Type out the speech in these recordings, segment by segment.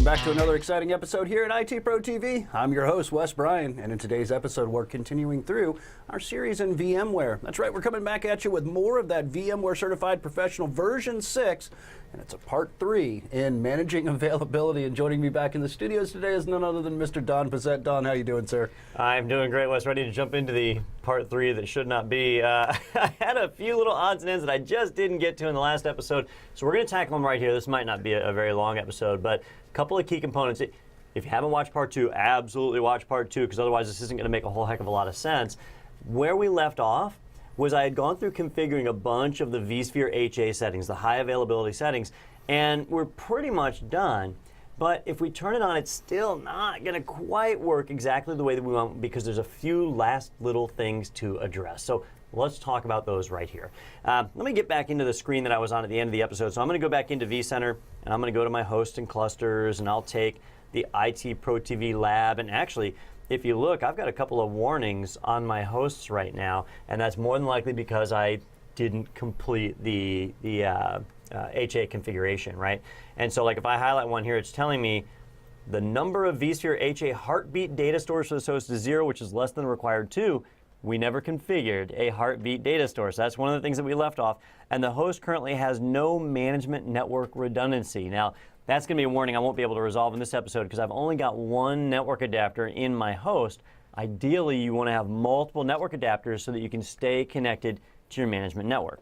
back to another exciting episode here at IT Pro TV. I'm your host, Wes Bryan, and in today's episode, we're continuing through our series in VMware. That's right, we're coming back at you with more of that VMware Certified Professional version 6, and it's a part 3 in managing availability. And joining me back in the studios today is none other than Mr. Don Pezet. Don, how you doing, sir? I'm doing great, Wes. Ready to jump into the part 3 that should not be. I had a few little odds and ends that I just didn't get to in the last episode, so we're going to tackle them right here. This might not be a very long episode, but a couple of key components. If you haven't watched part 2, absolutely watch part 2, because otherwise this isn't going to make a whole heck of a lot of sense. Where we left off was I had gone through configuring a bunch of the vSphere HA settings, the high availability settings, and we're pretty much done. But if we turn it on, it's still not going to quite work exactly the way that we want, because there's a few last little things to address. So let's talk about those right here. Let me get back into the screen that I was on at the end of the episode. So I'm going to go back into vCenter, and I'm going to go to my host and clusters, and I'll take the IT Pro TV lab. And actually, if you look, I've got a couple of warnings on my hosts right now, and that's more than likely because I didn't complete the HA configuration, right? And so like if I highlight one here, it's telling me the number of vSphere HA heartbeat data stores for this host is 0, which is less than the required 2. We never configured a heartbeat data store, so that's one of the things that we left off. And the host currently has no management network redundancy. Now, that's going to be a warning I won't be able to resolve in this episode because I've only got one network adapter in my host. Ideally, you want to have multiple network adapters so that you can stay connected to your management network.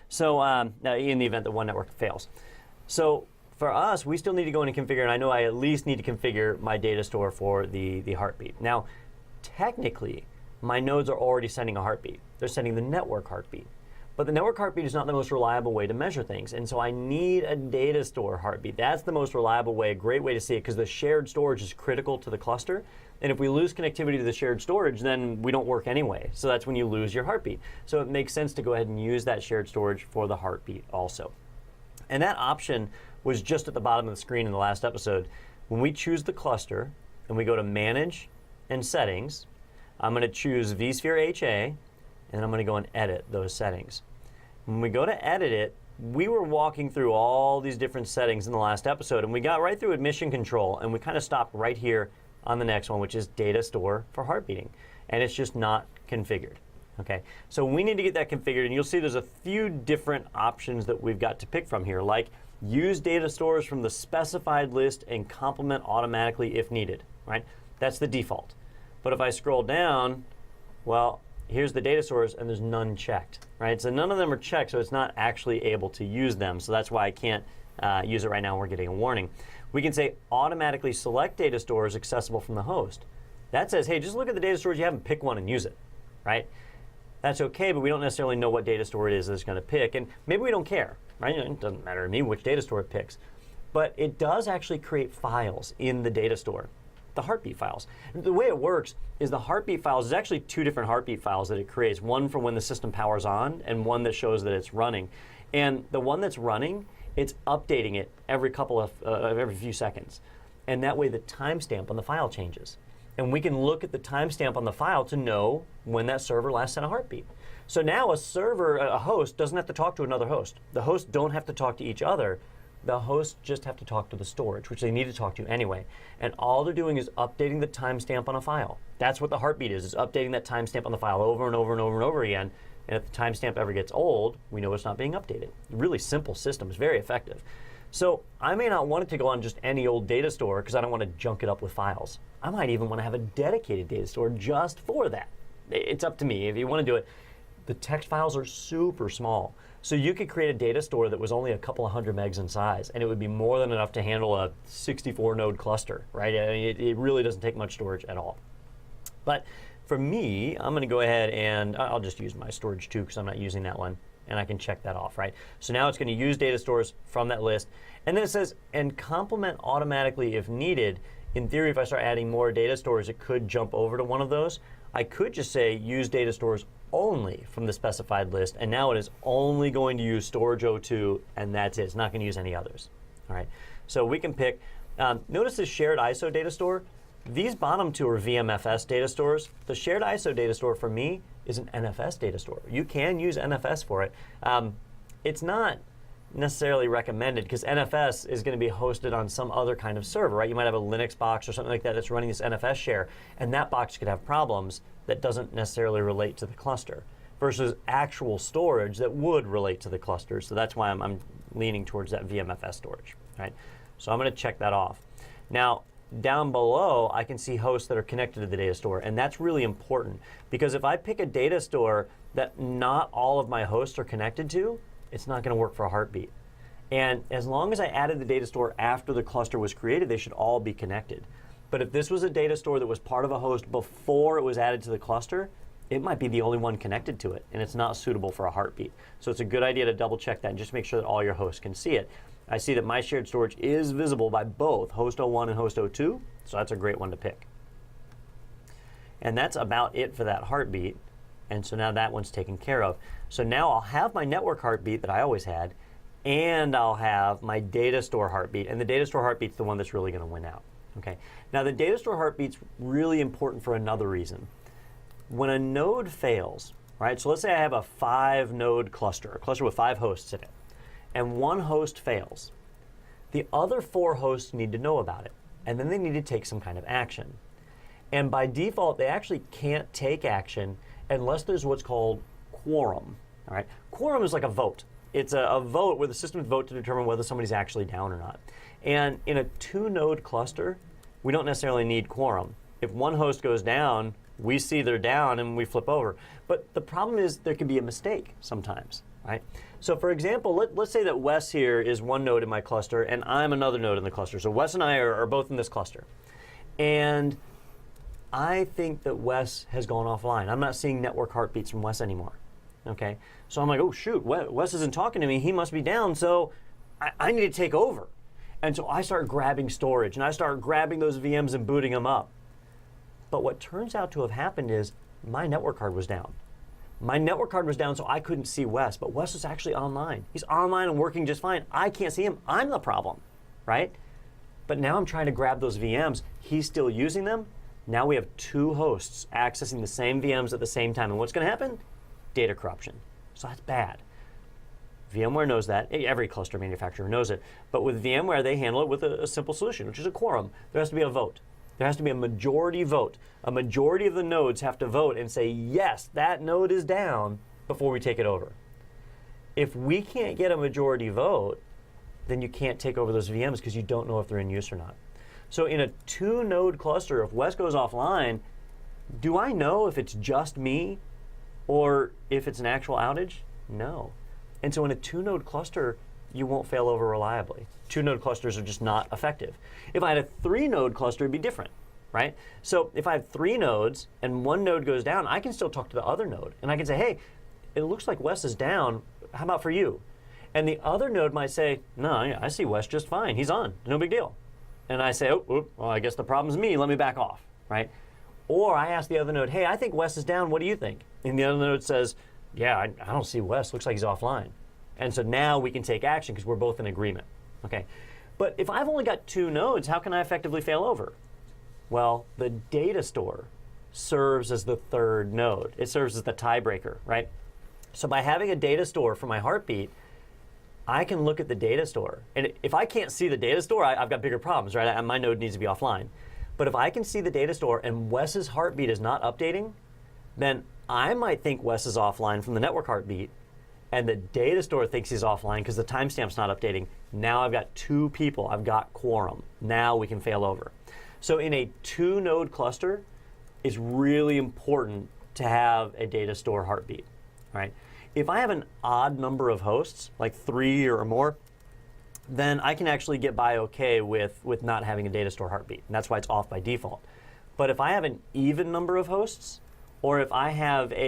So in the event that one network fails. So for us, we still need to go in and configure, and I know I at least need to configure my data store for the heartbeat. Now, technically, my nodes are already sending a heartbeat. They're sending the network heartbeat. But the network heartbeat is not the most reliable way to measure things, and so I need a data store heartbeat. That's the most reliable way, a great way to see it, because the shared storage is critical to the cluster. And if we lose connectivity to the shared storage, then we don't work anyway. So that's when you lose your heartbeat. So it makes sense to go ahead and use that shared storage for the heartbeat also. And that option was just at the bottom of the screen in the last episode. When we choose the cluster and we go to Manage and Settings, I'm going to choose vSphere HA, and I'm going to go and edit those settings. When we go to edit it, we were walking through all these different settings in the last episode, and we got right through admission control, and we kind of stopped right here on the next one, which is data store for heartbeating, and it's just not configured. Okay, so we need to get that configured, and you'll see there's a few different options that we've got to pick from here, like use data stores from the specified list and complement automatically if needed, right? That's the default. But if I scroll down, well, here's the data stores, and there's none checked, right? So none of them are checked, so it's not actually able to use them. So that's why I can't use it right now. We're getting a warning. We can say automatically select data stores accessible from the host. That says, hey, just look at the data stores you have and pick one and use it, right? That's okay, but we don't necessarily know what data store it is that it's going to pick, and maybe we don't care, right? It doesn't matter to me which data store it picks. But it does actually create files in the data store, the heartbeat files. The way it works is the heartbeat files is actually 2 different heartbeat files that it creates, one for when the system powers on and one that shows that it's running. And the one that's running, it's updating it every few seconds. And that way the timestamp on the file changes. And we can look at the timestamp on the file to know when that server last sent a heartbeat. So now a host doesn't have to talk to another host. The hosts don't have to talk to each other. The hosts just have to talk to the storage, which they need to talk to anyway. And all they're doing is updating the timestamp on a file. That's what the heartbeat is updating that timestamp on the file over and over and over and over again. And if the timestamp ever gets old, we know it's not being updated. Really simple system. It's very effective. So I may not want it to go on just any old data store because I don't want to junk it up with files. I might even want to have a dedicated data store just for that. It's up to me. If you want to do it, the text files are super small. So you could create a data store that was only a couple of hundred megs in size, and it would be more than enough to handle a 64-node cluster, right? I mean, it really doesn't take much storage at all. But for me, I'm going to go ahead and I'll just use my storage 2 because I'm not using that one, and I can check that off, right? So now it's going to use data stores from that list. And then it says, and complement automatically if needed. In theory, if I start adding more data stores, it could jump over to one of those. I could just say use data stores only from the specified list, and now it is only going to use storage 02, and that's it. It's not going to use any others. All right, so we can pick. Notice this shared ISO data store. These bottom 2 are VMFS data stores. The shared ISO data store for me is an NFS data store. You can use NFS for it. It's not necessarily recommended because NFS is going to be hosted on some other kind of server, right? You might have a Linux box or something like that that's running this NFS share, and that box could have problems that doesn't necessarily relate to the cluster versus actual storage that would relate to the cluster. So that's why I'm leaning towards that VMFS storage, right? So I'm going to check that off. Now, down below, I can see hosts that are connected to the data store, and that's really important because if I pick a data store that not all of my hosts are connected to, it's not going to work for a heartbeat. And as long as I added the data store after the cluster was created, they should all be connected. But if this was a data store that was part of a host before it was added to the cluster, it might be the only one connected to it, and it's not suitable for a heartbeat. So it's a good idea to double check that and just make sure that all your hosts can see it. I see that my shared storage is visible by both host 01 and host 02, so that's a great one to pick. And that's about it for that heartbeat. And so now that one's taken care of. So now I'll have my network heartbeat that I always had, and I'll have my data store heartbeat. And the data store heartbeat's the one that's really going to win out. Okay. Now the data store heartbeat's really important for another reason. When a node fails, right? So let's say I have a 5-node cluster, a cluster with 5 hosts in it, and one host fails. The other 4 hosts need to know about it, and then they need to take some kind of action. And by default, they actually can't take action unless there's what's called quorum. All right, quorum is like a vote. It's a vote where the systems vote to determine whether somebody's actually down or not. And in a 2-node cluster, we don't necessarily need quorum. If one host goes down, we see they're down and we flip over. But the problem is there can be a mistake sometimes, right? So for example, let's say that Wes here is one node in my cluster and I'm another node in the cluster. So Wes and I are both in this cluster. And I think that Wes has gone offline. I'm not seeing network heartbeats from Wes anymore. Okay, so I'm like, oh shoot, Wes isn't talking to me. He must be down. So I need to take over. And so I start grabbing storage and I start grabbing those VMs and booting them up. But what turns out to have happened is my network card was down. My network card was down, so I couldn't see Wes. But Wes was actually online. He's online and working just fine. I can't see him. I'm the problem, right? But now I'm trying to grab those VMs. He's still using them. Now we have 2 hosts accessing the same VMs at the same time. And what's going to happen? Data corruption. So that's bad. VMware knows that. Every cluster manufacturer knows it. But with VMware, they handle it with a simple solution, which is a quorum. There has to be a vote. There has to be a majority vote. A majority of the nodes have to vote and say, yes, that node is down before we take it over. If we can't get a majority vote, then you can't take over those VMs because you don't know if they're in use or not. So in a 2-node cluster, if Wes goes offline, do I know if it's just me or if it's an actual outage? No. And so in a 2-node cluster, you won't fail over reliably. 2-node clusters are just not effective. If I had a 3-node cluster, it'd be different, right? So if I have 3 nodes and one node goes down, I can still talk to the other node. And I can say, hey, it looks like Wes is down. How about for you? And the other node might say, no, I see Wes just fine. He's on. No big deal. And I say, oh, well, I guess the problem's me. Let me back off, right? Or I ask the other node, hey, I think Wes is down. What do you think? And the other node says, yeah, I don't see Wes. Looks like he's offline. And so now we can take action because we're both in agreement. Okay. But if I've only got 2 nodes, how can I effectively fail over? Well, the data store serves as the 3rd node. It serves as the tiebreaker, right? So by having a data store for my heartbeat, I can look at the data store. And if I can't see the data store, I've got bigger problems, right? My node needs to be offline. But if I can see the data store and Wes's heartbeat is not updating, then I might think Wes is offline from the network heartbeat, and the data store thinks he's offline because the timestamp's not updating. Now I've got 2 people. I've got quorum. Now we can fail over. So in a 2-node cluster, it's really important to have a data store heartbeat, right? If I have an odd number of hosts, like 3 or more, then I can actually get by okay with not having a data store heartbeat. And that's why it's off by default. But if I have an even number of hosts, or if I have just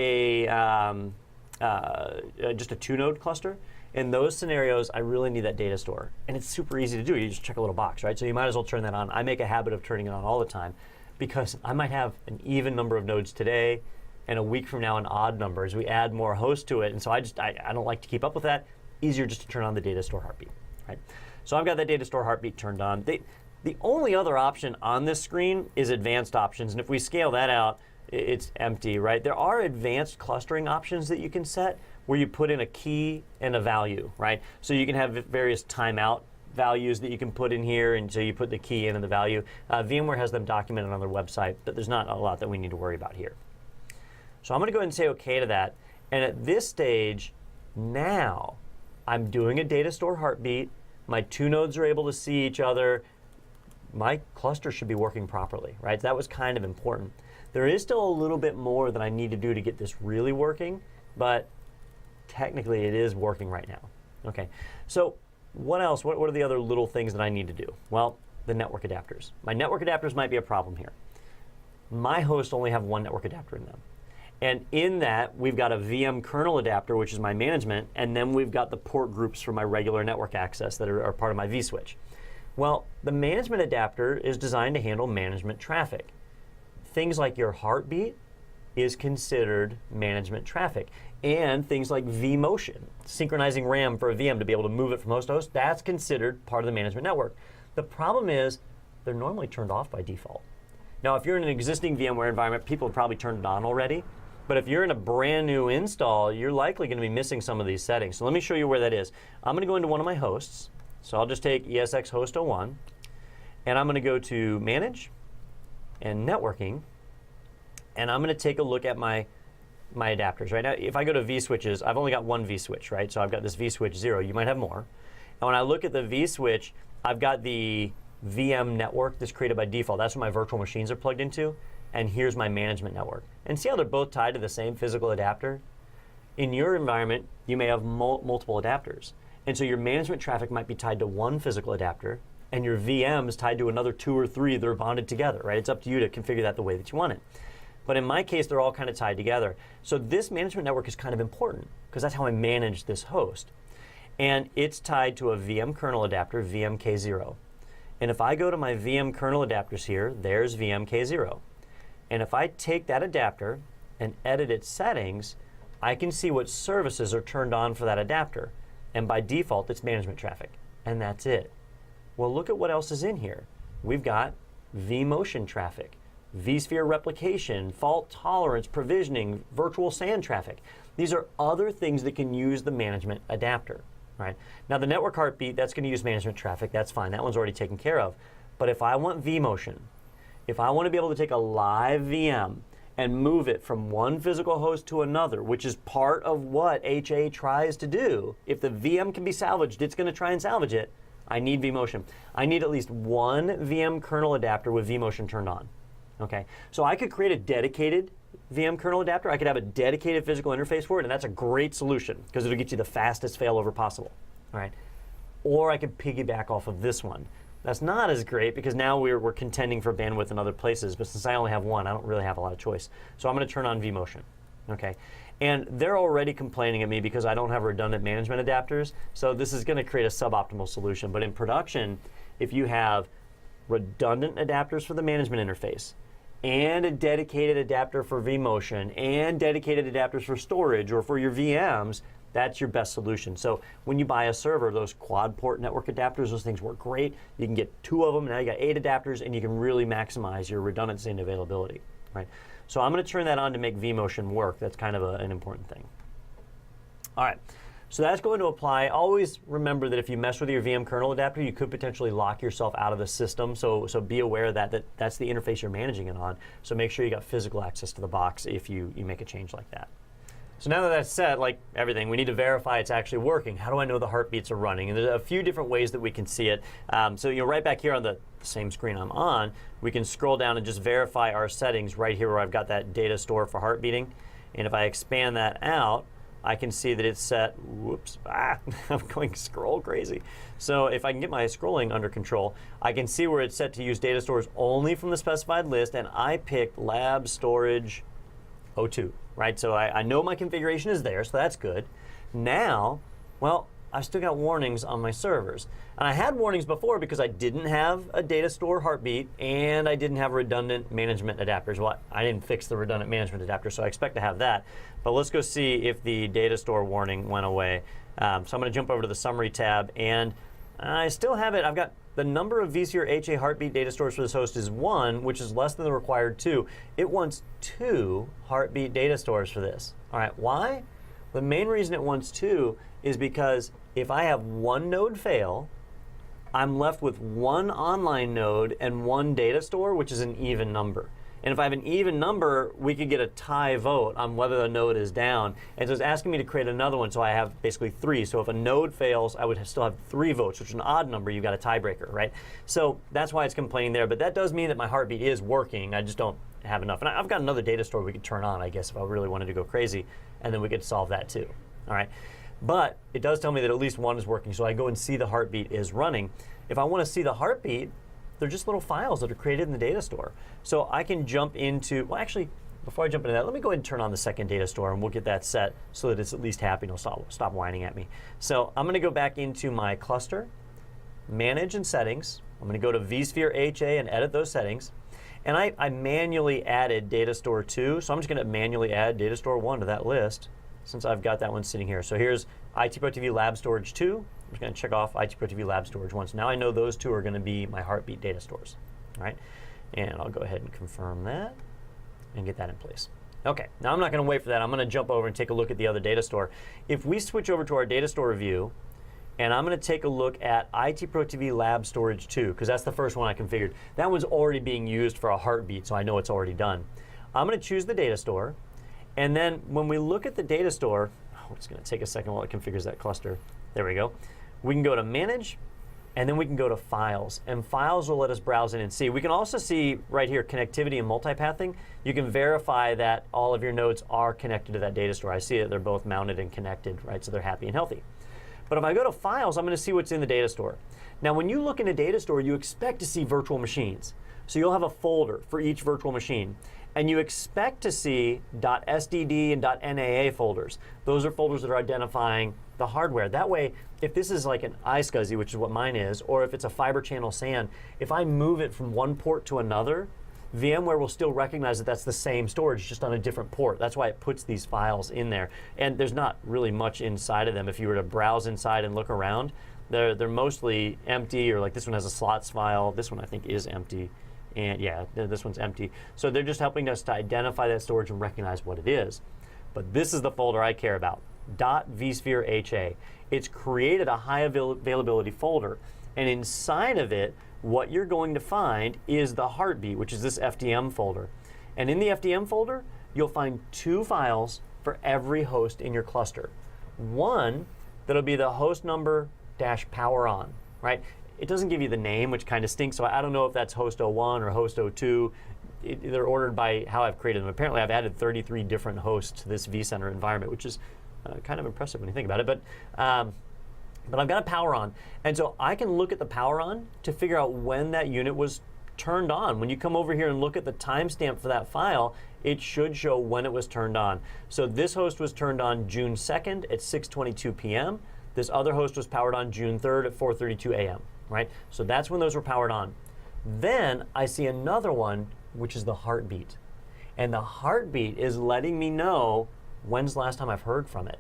a 2-node cluster, in those scenarios, I really need that data store. And it's super easy to do. You just check a little box, right? So you might as well turn that on. I make a habit of turning it on all the time because I might have an even number of nodes today and a week from now an odd number as we add more hosts to it. And so I don't like to keep up with that. Easier just to turn on the data store heartbeat, right? So I've got that data store heartbeat turned on. The only other option on this screen is advanced options. And if we scale that out, it's empty, right? There are advanced clustering options that you can set, where you put in a key and a value, right? So you can have various timeout values that you can put in here, and so you put the key in and the value. VMware has them documented on their website, but there's not a lot that we need to worry about here. So I'm going to go ahead and say OK to that. And at this stage, now I'm doing a data store heartbeat. My two nodes are able to see each other. My cluster should be working properly, right? That was kind of important. There is still a little bit more that I need to do to get this really working, but technically it is working right now. Okay, so what else? What are the other little things that I need to do? Well, the network adapters. My network adapters might be a problem here. My hosts only have one network adapter in them. And in that, we've got a VM kernel adapter, which is my management, and then we've got the port groups for my regular network access that are part of my vSwitch. Well, the management adapter is designed to handle management traffic. Things like your heartbeat is considered management traffic. And things like vMotion, synchronizing RAM for a VM to be able to move it from host to host, that's considered part of the management network. The problem is they're normally turned off by default. Now, if you're in an existing VMware environment, people have probably turned it on already. But if you're in a brand new install, you're likely going to be missing some of these settings. So let me show you where that is. I'm going to go into one of my hosts. So I'll just take ESX host 01, and I'm going to go to Manage and Networking, and I'm going to take a look at my adapters. Right now, if I go to vSwitches, I've only got one vSwitch, right? So I've got this vSwitch 0. You might have more. And when I look at the vSwitch, I've got the VM network that's created by default. That's what my virtual machines are plugged into. And here's my management network. And see how they're both tied to the same physical adapter? In your environment, you may have multiple adapters. And so your management traffic might be tied to one physical adapter, and your VM is tied to another 2 or 3 that are bonded together, right? It's up to you to configure that the way that you want it. But in my case, they're all kind of tied together. So this management network is kind of important, because that's how I manage this host. And it's tied to a VM kernel adapter, VMK0. And if I go to my VM kernel adapters here, there's VMK0. And if I take that adapter and edit its settings, I can see what services are turned on for that adapter. And by default, it's management traffic. And that's it. Well, look at what else is in here. We've got vMotion traffic, vSphere replication, fault tolerance, provisioning, virtual SAN traffic. These are other things that can use the management adapter. Right? Now, the network heartbeat, that's going to use management traffic. That's fine. That one's already taken care of. But if I want vMotion, if I want to be able to take a live VM and move it from one physical host to another, which is part of what HA tries to do, if the VM can be salvaged, it's going to try and salvage it. I need vMotion. I need at least one VM kernel adapter with vMotion turned on. Okay, so I could create a dedicated VM kernel adapter. I could have a dedicated physical interface for it, and that's a great solution because it'll get you the fastest failover possible. All right, or I could piggyback off of this one. That's not as great because now we're contending for bandwidth in other places, but since I only have one, I don't really have a lot of choice. So I'm going to turn on vMotion. Okay, and they're already complaining at me because I don't have redundant management adapters, so this is going to create a suboptimal solution. But in production, if you have redundant adapters for the management interface, and a dedicated adapter for vMotion, and dedicated adapters for storage or for your VMs, that's your best solution. So when you buy a server, those quad port network adapters, those things work great. You can get 2 of them, now you got 8 adapters, and you can really maximize your redundancy and availability. Right? So I'm going to turn that on to make vMotion work. That's kind of an important thing. All right. So that's going to apply. Always remember that if you mess with your VM kernel adapter, you could potentially lock yourself out of the system. So be aware of that's the interface you're managing it on. So make sure you got physical access to the box if you make a change like that. So now that that's set, like everything, we need to verify it's actually working. How do I know the heartbeats are running? And there's a few different ways that we can see it. So right back here on the same screen I'm on, we can scroll down and just verify our settings right here where I've got that data store for heartbeating. And if I expand that out, I can see that it's set, I'm going scroll crazy. So if I can get my scrolling under control, I can see where it's set to use data stores only from the specified list, and I picked lab storage 02, right? So I know my configuration is there, so that's good. Now, well, I've still got warnings on my servers. And I had warnings before because I didn't have a data store heartbeat and I didn't have redundant management adapters. Well, I didn't fix the redundant management adapter, so I expect to have that. But let's go see if the data store warning went away. So I'm going to jump over to the summary tab, and I still have it. I've got the number of vSphere HA heartbeat data stores for this host is 1, which is less than the required 2. It wants 2 heartbeat data stores for this. All right, why? The main reason it wants 2 is because if I have one node fail, I'm left with one online node and one data store, which is an even number. And if I have an even number, we could get a tie vote on whether the node is down. And so it's asking me to create another one, so I have basically 3. So if a node fails, I would still have 3 votes, which is an odd number. You've got a tiebreaker, right? So that's why it's complaining there. But that does mean that my heartbeat is working. I just don't have enough. And I've got another data store we could turn on, I guess, if I really wanted to go crazy. And then we could solve that too, all right? But it does tell me that at least one is working, so I go and see the heartbeat is running. If I want to see the heartbeat, they're just little files that are created in the data store. So I can jump into, well actually, before I jump into that, let me go ahead and turn on the second data store and we'll get that set so that it's at least happy and it'll stop whining at me. So I'm gonna go back into my cluster, manage and settings. I'm gonna go to vSphere HA and edit those settings. And I manually added data store 2, so I'm just gonna manually add data store 1 to that list since I've got that one sitting here. So here's IT Pro TV Lab Storage 2. I'm just going to check off IT Pro TV Lab Storage 1. So now I know those 2 are going to be my heartbeat data stores. All right? And I'll go ahead and confirm that and get that in place. Okay, now I'm not going to wait for that. I'm going to jump over and take a look at the other data store. If we switch over to our data store view, and I'm going to take a look at IT Pro TV Lab Storage 2, because that's the first one I configured. That one's already being used for a heartbeat, so I know it's already done. I'm going to choose the data store, and then when we look at the data store, oh, it's going to take a second while it configures that cluster. There we go. We can go to Manage, and then we can go to Files. And Files will let us browse in and see. We can also see right here, connectivity and multipathing. You can verify that all of your nodes are connected to that data store. I see that they're both mounted and connected, right? So they're happy and healthy. But if I go to Files, I'm going to see what's in the data store. Now, when you look in a data store, you expect to see virtual machines. So you'll have a folder for each virtual machine. And you expect to see .sdd and .naa folders. Those are folders that are identifying the hardware. That way, if this is like an iSCSI, which is what mine is, or if it's a fiber channel SAN, if I move it from one port to another, VMware will still recognize that that's the same storage, just on a different port. That's why it puts these files in there. And there's not really much inside of them. If you were to browse inside and look around, they're mostly empty, or like this one has a slots file. This one I think is empty. And yeah, this one's empty. So they're just helping us to identify that storage and recognize what it is. But this is the folder I care about, .vSphere HA. It's created a high availability folder. And inside of it, what you're going to find is the heartbeat, which is this FDM folder. And in the FDM folder, you'll find 2 files for every host in your cluster. One that'll be the host number -power on, right? It doesn't give you the name, which kind of stinks, so I don't know if that's host 01 or host 02. They're ordered by how I've created them. Apparently, I've added 33 different hosts to this vCenter environment, which is kind of impressive when you think about it. But I've got a power on, and so I can look at the power on to figure out when that unit was turned on. When you come over here and look at the timestamp for that file, it should show when it was turned on. So this host was turned on June 2nd at 6:22 p.m. This other host was powered on June 3rd at 4:32 a.m. Right? So that's when those were powered on. Then I see another one, which is the heartbeat. And the heartbeat is letting me know when's the last time I've heard from it.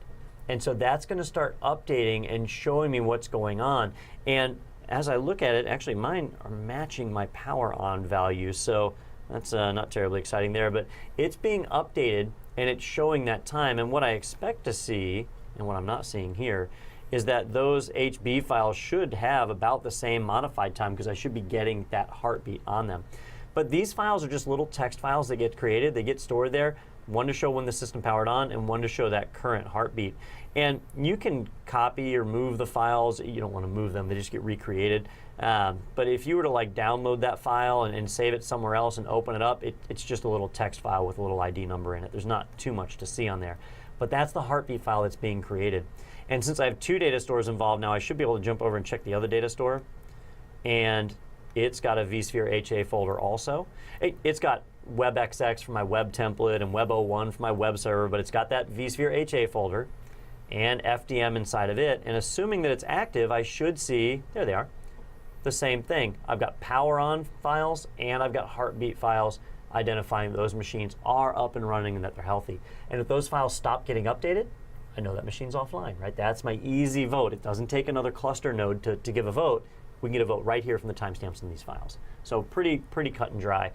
And so that's going to start updating and showing me what's going on. And as I look at it, actually mine are matching my power on value. So that's not terribly exciting there, but it's being updated and it's showing that time. And what I expect to see, and what I'm not seeing here, is that those HB files should have about the same modified time, because I should be getting that heartbeat on them. But these files are just little text files that get created. They get stored there, one to show when the system powered on and one to show that current heartbeat. And you can copy or move the files. You don't want to move them, they just get recreated. But if you were to like download that file and save it somewhere else and open it up, it's just a little text file with a little ID number in it. There's not too much to see on there. But that's the heartbeat file that's being created. And since I have 2 data stores involved now, I should be able to jump over and check the other data store. And it's got a vSphere HA folder also. It's got WebXX for my web template and Web01 for my web server, but it's got that vSphere HA folder and FDM inside of it. And assuming that it's active, I should see, there they are, the same thing. I've got power on files and I've got heartbeat files identifying those machines are up and running and that they're healthy. And if those files stop getting updated, I know that machine's offline, right? That's my easy vote. It doesn't take another cluster node to give a vote. We can get a vote right here from the timestamps in these files. So pretty cut and dry.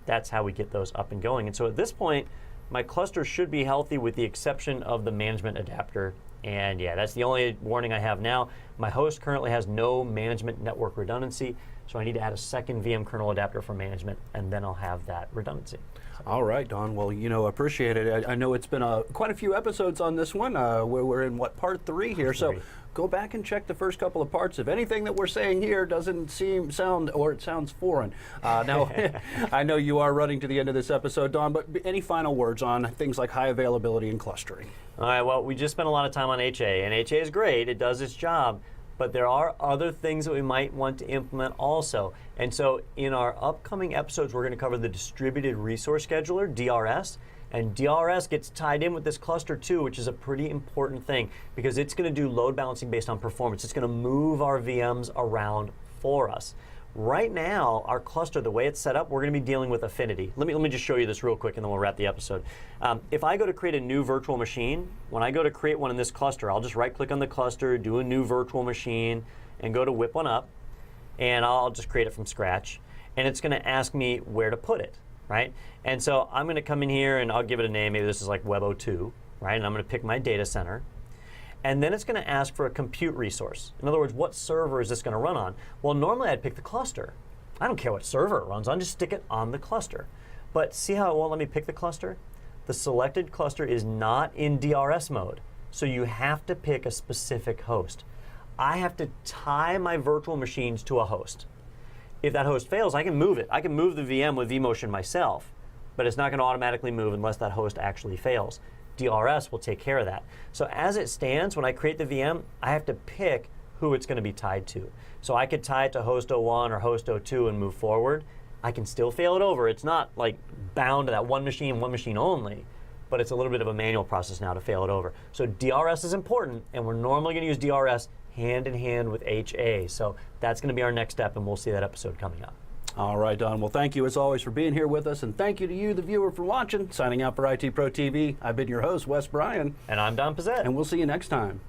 That's how we get those up and going. And so at this point, my cluster should be healthy with the exception of the management adapter. And yeah, that's the only warning I have now. My host currently has no management network redundancy, so I need to add a second VM kernel adapter for management, and then I'll have that redundancy. All right, Don. Well, appreciate it. I know it's been quite a few episodes on this one. Where we're in part 3 here. So go back and check the first couple of parts. If anything that we're saying here doesn't sound foreign. Now, I know you are running to the end of this episode, Don, but any final words on things like high availability and clustering? All right, well, we just spent a lot of time on HA, and HA is great. It does its job. But there are other things that we might want to implement also. And so in our upcoming episodes, we're going to cover the Distributed Resource Scheduler, DRS. And DRS gets tied in with this cluster too, which is a pretty important thing because it's going to do load balancing based on performance. It's going to move our VMs around for us. Right now, our cluster, the way it's set up, we're going to be dealing with Affinity. Let me just show you this real quick and then we'll wrap the episode. If I go to create a new virtual machine, when I go to create one in this cluster, I'll just right-click on the cluster, do a new virtual machine, and go to whip one up, and I'll just create it from scratch. And it's going to ask me where to put it, right? And so I'm going to come in here and I'll give it a name. Maybe this is like Web02, right? And I'm going to pick my data center. And then it's going to ask for a compute resource. In other words, what server is this going to run on? Well, normally I'd pick the cluster. I don't care what server it runs on, just stick it on the cluster. But see how it won't let me pick the cluster? The selected cluster is not in DRS mode, so you have to pick a specific host. I have to tie my virtual machines to a host. If that host fails, I can move it. I can move the VM with vMotion myself, but it's not going to automatically move unless that host actually fails. DRS will take care of that. So as it stands, when I create the VM, I have to pick who it's going to be tied to. So I could tie it to host 01 or host 02 and move forward. I can still fail it over. It's not like bound to that one machine only, but it's a little bit of a manual process now to fail it over. So DRS is important, and we're normally going to use DRS hand in hand with HA. So that's going to be our next step, and we'll see that episode coming up. All right, Don. Well, thank you as always for being here with us, and thank you to you, the viewer, for watching. Signing out for IT Pro TV, I've been your host, Wes Bryan. And I'm Don Pizzette. And we'll see you next time.